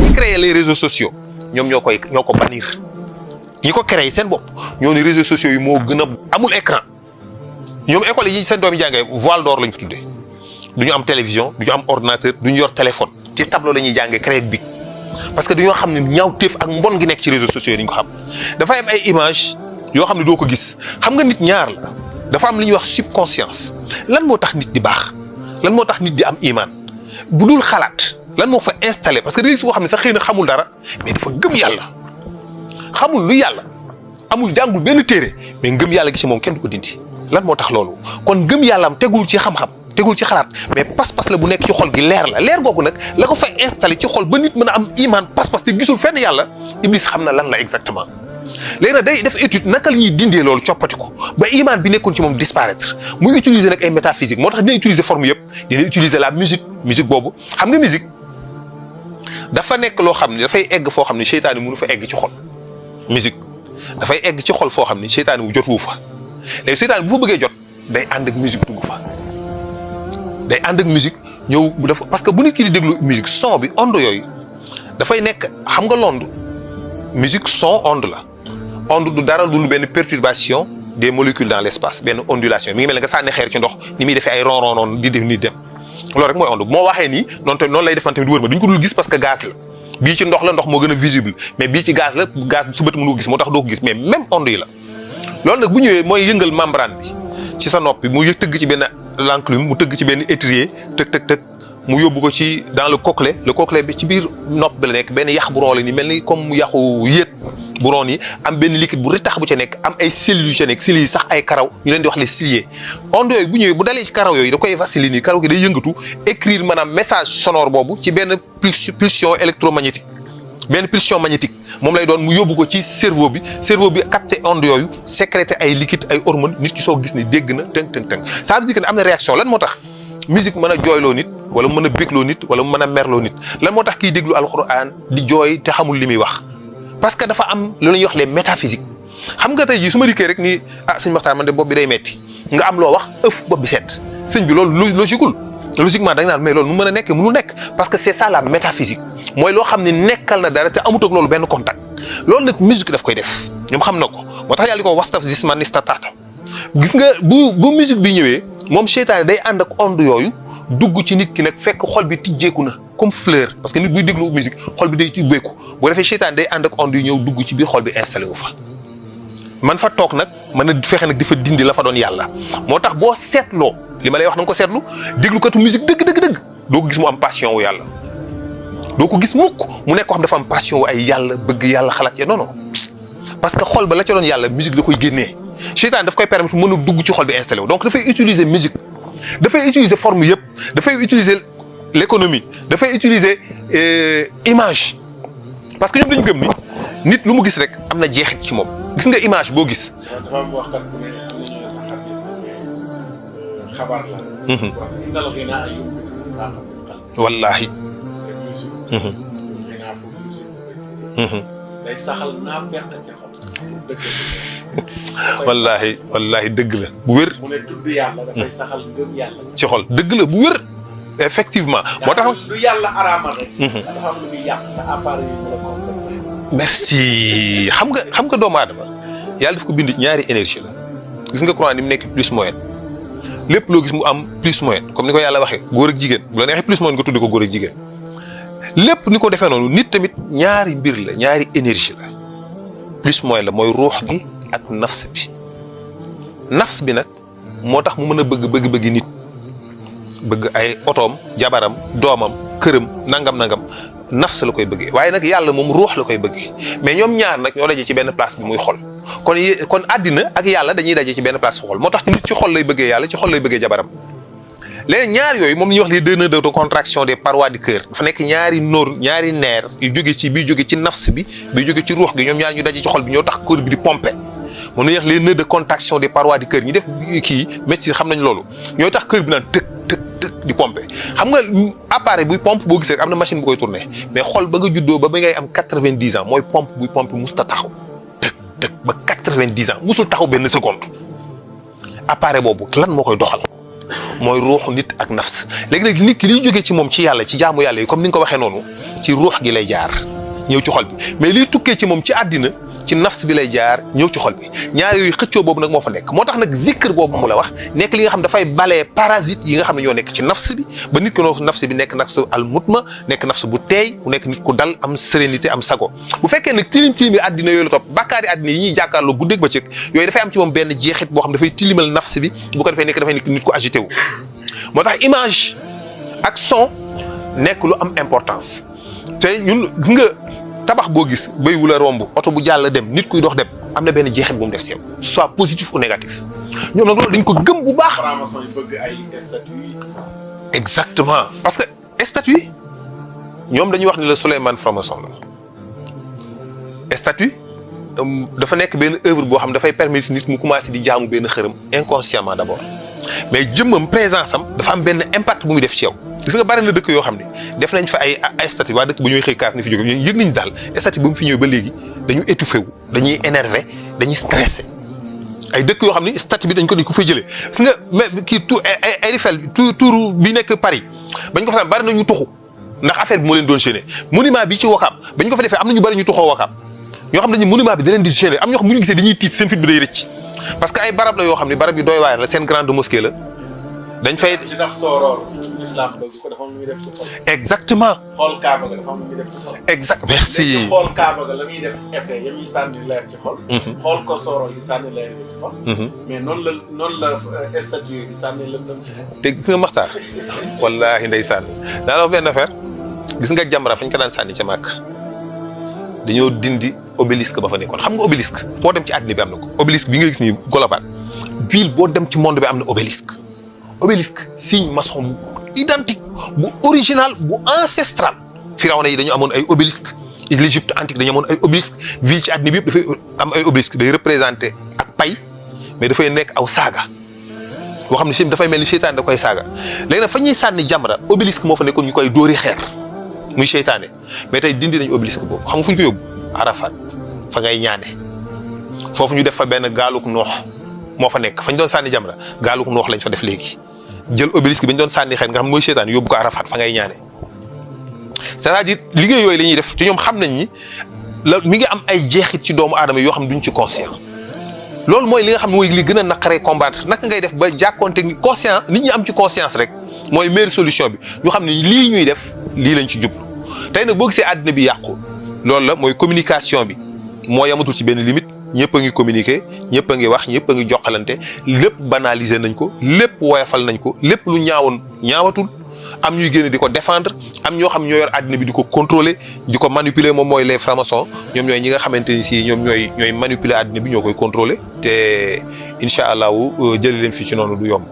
nga ñi créer les réseaux sociaux ñoom ñoo ko bannir ñi ko créer seen bopp ñoo ni réseaux sociaux yi moo gën a amul écran ñoom école yi seen doom yi jàngee voile d'or lañ ko tuddee du ñu am télévision du ñu am ordinateur du ñu yor téléphone ci tableau la ñuy jàngee créer bic parce que dañoo xam ne ñaawteef ak mbon gi nekk ci réseaux sociaux yi dañ ko xam dafay am ay image yoo xam ne doo ko gis xam nga nit ñaar la dafa am lu ñuy wax subconscience lan moo tax nit di baax lan moo tax nit di am iman bu dul xalaat lan moo fa installé parce que da ngay gis boo xam ne sax xëy na xamul dara mais dafa gëm yàlla xamul lu yàlla amul jàngul benn téere mais ngëm yàlla gi ci moom kenn du ko dindi lan moo tax loolu kon ngëm yàllaam tegul ci xam-xam tegul ci xalaat mais pas-pas la bu nekk ci xol gi leer googu nag la ko fa installé ci xol ba nit mën a am iman pas-pas te gisul fenn yàlla Iblis xam na lan la exactement léegi nag day def étude naka la ñuy dindee loolu coppati ko ba iman bi nekkoon ci moom disparaître muy utiliser nag ay métaphysique moo tax dina utiliser forme yëpp dina utiliser la musique boobu xam nga musique dafa nekk loo xam ne dafay egg foo xam ne seytaane mënu fa egg ci xol musique dafay egg ci xol foo xam ne seytaane bu jotu fa léegi seytaane bu fa bëggee jot day ànd ak musique dugg fa day ànd ak musique ñëw bu def parce que bu nit ki di déglu musique son bi onde yooyu dafay nekk xam nga l'onde musique son onde la onde du dara du benn perturbation des molécules dans l'espace benn ondulation mi ngi mel ne nga sànni xeer ci ndox ni muy defee ay ronron noonu di def ni dem loolu rek mooy onde moo waxee nii noonu lay defante du wër ma duñ ko dul gis parce que gaz la bii ci ndox la ndox moo gën a visible mais bii ci gaz la gaz su bët mënu ko gis moo tax doo ko gis mais même onde yi la loolu nag bu ñëwee mooy yëngal membrane bi ci sa nopp bi mu tëgg ci benn l'enclume mu tëgg ci benn étrier tëg mu yóbbu ko ci dans le cochlée bi ci biir nopp bi la nekk benn yax bu ron la ni mel ni comme yaxu yéet bu ron yi am benn liquide bu ritax bu ca nekk am ay cellules yu ca nekk cellules yi sax ay karaw ñu leen di wax les ciliés ondes yooyu bu ñëwee bu dalee ci karaw yooyu da koy vaseline yi karaw gi day yëngatu écrire maanaam message sonore boobu ci benn pulsion électromagnétique benn pulsion magnétique moom lay doon mu yóbbu ko ci cerveau bi capté onde yooyu sécréter ay liquide ay hormones nit ki soo gis ni dégg na tëng ça veut dire que ne am na réaction lan moo tax musique mën a jooyloo nit wala mën a bégloo nit wala mën a merloo nit lan moo tax kiy déglu alxuraan di jooy te xamul li muy wax parce que dafa am lu ñuy wax les métaphysiques xam nga tey jii su ma dikkee rek ni sëñ Maxtaar man de bopp bi day metti nga am loo wax bopp bi set sëñ bi loolu logiquement da nga naan mais loolu nu mën a nekk mënu nekk parce que c'est ça la métaphysique mooy loo xam ne nekkal na dara te amut ak loolu benn contact loolu nag musique daf koy def ñoom xam na ko moo tax yàlla di ko wastafzis man istata'ta gis nga bu musique bi ñëwee moom seytaane day ànd ak onde yooyu dugg ci nit ki nag fekk xol bi tijjeeku na comme fleur parce que nit buy déglu musique xol bi day tijjeeku boo defee seytaane day ànd ak onde yu ñëw dugg ci biir xol bi installé wu fa man fa toog nag mën a fexe nag di fa dindi la fa doon yàlla moo tax boo seetloo li ma lay wax na nga ko seetlu déglukatu musique dëgg doo ko gis mu am passion wu yàlla doo ko gis mukk mu nekk ko xam dafa am passion wu ay yàlla bëgg yàlla xalaat ya non parce que xol ba la ca doon yàlla musique da koy génnee seytaane daf koy permettre mën a dugg ci xol bi installé wu donc dafay utiliser musique dafay utiliser forme yëpp dafay utiliser l'économie dafay utiliser image parce que ñoom dañu gëm ni nit lu mu gis rek am na jeexit ci moom gis nga image boo gis. dafa am waxtaan bu ne am nañu ne sax xadis ne xabaar la. wax indal ghina ay wallaahi. day saxal naa fekk ci xol. wallaahi dëgg la bu wér. mu ne tudd yàlla dafay saxal ngëm yàlla. ci xol dëgg la bu wér. effectivement moo tax lu yàlla araamal rek. dafa am lu muy yàq sa appareil yi mu la concerné. merci xam nga doomu aadama yàlla daf ko bind ñaari énergie la gis nga courant ni mu nekk plus moyenne lépp loo gis mu am plus moyenne comme ni ko yàlla waxee góor ak jigéen bu la neexee plus moyenne nga tudde ko góor ak jigéen lépp ni ko defee noonu nit tamit ñaari mbir la ñaari énergie la plus moyenne la mooy ruux gi ak nafs bi nag moo tax mu mën a bëgg nit bëgg ay otoom jabaram doomam këram nangam nafs la koy bëggee waaye nag yàlla moom ruux la koy bëggee mais ñoom ñaar nag ñoo daje ci benn place bi muy xol kon àddina ak yàlla dañuy daje ci benn place fu xol moo tax nit ci xol lay bëggee yàlla ci xol lay bëggee jabaram léegi ñaar yooyu moom la ñuy wax les deux nœuds de contraction des parois du cœur dafa nekk ñaari nerf yu jóge ci bii jóge ci nafs bi jóge ci ruux gi ñoom ñaar ñu daje ci xol bi ñoo tax cœur bi di pomper moom la ñuy wax les nœuds de contraction des parois du cœur ñi def kii médecine xam nañ loolu ñooy tax cœur bi naan tëg di pomper xam nga appareil buy pompe boo gisee rek am na machine bu koy tourner mais xol ba nga juddoo ba ngay am 90 ans mooy pompe buy pompe musta taxaw tëg ba 90 ans musul taxaw benn seconde appareil boobu lan moo koy doxal mooy ruuxu nit ak nafs léegi-léegi nit ki liy jógee ci moom ci yàlla ci jaamu yàlla yi comme ni nga ko waxee noonu ci ruux gi lay jaar ñëw ci xol bi mais liy tukkee ci moom ci àddina ci nafs bi lay jaar ñëw ci xol bi ñaar yooyu xëccoo boobu nag moo fa nekk moo tax nag zikr boobu mu la wax nekk li nga xam dafay balee parasite yi nga xam ne ñoo nekk ci nafs bi ba nit ko noo nafs bi nekk nafs al mutma nekk nafs bu teey mu nekk nit ku dal am sérénité am sago bu fekkee nag tilim yi àddina yooyu la topp bàkkaari àddina yi ñuy jàkkaarloo guddeeg bëccëg yooyu dafay am ci moom benn jeexit boo xam dafay tilimal nafs bi bu ko defee nekk dafay nekk nit ku agité wu moo tax image ak son nekk lu am importance te ñun gis nga tabax boo gis béy wu la romb oto bu jàll dem nit kuy dox dem am na benn jeexit bu mu def si yow soit positif ou négatif ñoom nag loolu dañ ko gëm bu baax. franc-maçon yi bëgg ay statues. exactement parce que statue ñoom dañuy wax ni la Souleymane franc-maçon la statue dafa nekk benn œuvre boo xam dafay permettre nit mu commencer di jaamu benn xërëm inconsciemment d'abord mais jëmmam présence am dafa am benn impact bu muy def ci yow. gis nga bari na dëkk yoo xam ne def nañ fa ay statut waa dëkk bu ñuy xëy kaas ni fi jóge yëg nañ daal statut bu mu fi ñëwee ba léegi dañu étouffé wu dañuy énervé dañuy stressé ay dëkk yoo xam ne statut bi dañ ko fay jëlee gis nga mais kii tour Eiffel tour bi nekk Paris bañ ko fa bari na ñu tuxu ndax affaire bi moo leen doon gêné monument bi ci Wakaam bañ ko fa defee am na ñu bari ñu tuxoo Wakaam ñoo xam ne monument bi da leen di gêné am ñoo xam bu ñu gisee dañuy tiit seen fit bi day rëcc parce que ay barab la yoo xam ne barab yu doy waar la seen grande mosquée la dañ fay. li tax sooroor islam bëgg ko dafa am lu muy def ci xol. exactement. xool Kaaba ga dafa am lu muy def ci xol. exact merci. léegi xool Kaaba ga la muy def effet ya muy sànni leer ci xol. xool ko sooroor yi sànni leer ci xol. mais noonu la statue yi sànni lëndëm ci xol. te gis nga Maxtaar wallaahi ndeysaan daanaka wax benn affaire gis nga Jamra fañ ko daan sànni ca Màkk dañoo dindi obélisque ba fa nekkoon xam nga obélisque foo dem ci àddina bi am na ko obélisque bi nga gis nii Colobane ville boo dem ci monde bi am na obélisque. obélisque signe maçon bu identique bu original bu ancestral firawna yi dañu amoon ay obélisque l'Égypte antique dañu amoon ay obélisque ville ci àddina bi yëpp dafay am ay obélisque day représenté ak pay mais dafay nekk aw saaga boo xam ne si dafay mel ni seytaane da koy saaga léegi nag fa ñuy sànni Jamra obélisque moo fa nekkoon ñu koy dóori xeer muy seytaane mais tey dindi nañu obélisque boobu xam nga fu ñu ko yóbbu Arafat fa ngay ñaane foofu ñu def fa benn gaaluk noox moo fa nekk fañ doon sànni Jamra gaaluk noox lañ fa def léegi jël obélisque bi ñu doon sànni xeet nga xam mooy seytaan yóbbu ko Arafat fa ngay ñaane c'est-à-dire liggéey yooyu la ñuy def te ñoom xam nañ ni la mi ngi am ay jeexit ci doomu aadama yoo xam ne duñ ci conscient loolu mooy li nga xam ne mooy li gën a naqaree combattre naka ngay def ba jàkkoonte ni conscient nit ñi am ci conscience rek mooy meilleure solution bi ñu xam ne lii ñuy def lii lañ ci jublu tey nag boo gisee àddina bi yàqu loolu la mooy communication bi moo yamatul ci benn limite ñëpp a ngi communiquer ñëpp a ngi wax ñëpp a ngi joxalante lépp banaliser nañ ko lépp woyafal nañ ko lépp lu ñaawoon ñaawatul am ñuy génne di ko défendre am ñoo xam ñoo yor àddina bi di ko contrôler di ko manipuler moom mooy les francs-maçons ñoom ñooy ñi nga xamante ni si ñoom ñooy manipuler àddina bi ñoo koy contrôler te incha allahu jëli leen fii ci noonu du yomb.